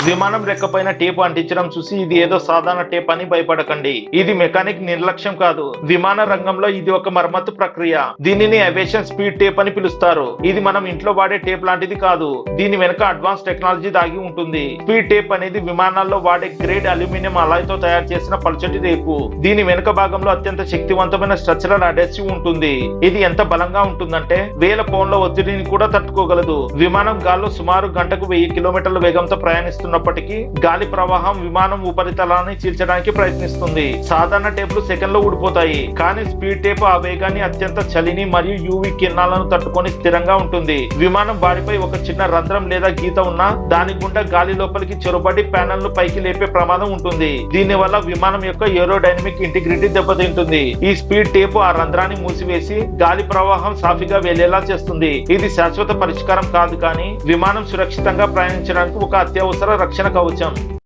విమానం రెక్కపైన టేప్ అంటించడం చూసి ఇది ఏదో సాధారణ టేప్ అని భయపడకండి. ఇది మెకానిక్ నిర్లక్ష్యం కాదు, విమాన రంగంలో ఇది ఒక మరమ్మతు ప్రక్రియ. దీనిని ఏవియేషన్ స్పీడ్ టేప్ అని పిలుస్తారు. ఇది మనం ఇంట్లో వాడే టేప్ లాంటిది కాదు. దీని వెనుక అడ్వాన్స్ టెక్నాలజీ దాగి ఉంటుంది. స్పీడ్ టేప్ అనేది విమానాల్లో వాడే గ్రేడ్ అల్యూమినియం అలాయ్ తో తయారు చేసిన పల్చటి టేపు. దీని వెనుక భాగంలో అత్యంత శక్తివంతమైన స్ట్రక్చరల్ అడెసివ్ ఉంటుంది. ఇది ఎంత బలంగా ఉంటుందంటే 1000 పౌండ్ల ఒత్తిడిని కూడా తట్టుకోగలదు. విమానం గాల్లో సుమారు గంటకు 1000 కిలోమీటర్ల వేగంతో ప్రయాణిస్తున్నప్పటికీ గాలి ప్రవాహం విమానం ఉపరితలాన్ని చీల్చడానికి ప్రయత్నిస్తుంది. సాధారణ టేపులు సెకండ్ లో ఊడిపోతాయి, కానీ స్పీడ్ టేప్ ఆ వేగాన్ని, అత్యంత చలిని మరియు యూవి కిరణాలను తట్టుకొని స్థిరంగా ఉంటుంది. విమానం బాడీపై ఒక చిన్న రంధ్రం లేదా గీత ఉన్నా దాని గుండా గాలి లోపలికి చొరబడి ప్యానెల్ ను పైకి లేపే ప్రమాదం ఉంటుంది. దీని వల్ల విమానం యొక్క ఏరోడైనమిక్ ఇంటిగ్రిటీ దెబ్బతింటుంది. ఈ స్పీడ్ టేప్ ఆ రంధ్రాన్ని మూసివేసి గాలి ప్రవాహం సాఫీగా వెళ్లేలా చేస్తుంది. ఇది శాశ్వత పరిష్కారం కాదు, కానీ విమానం సురక్షితంగా ప్రయాణించడానికి ఒక అత్యవసర రక్షణ కవచం.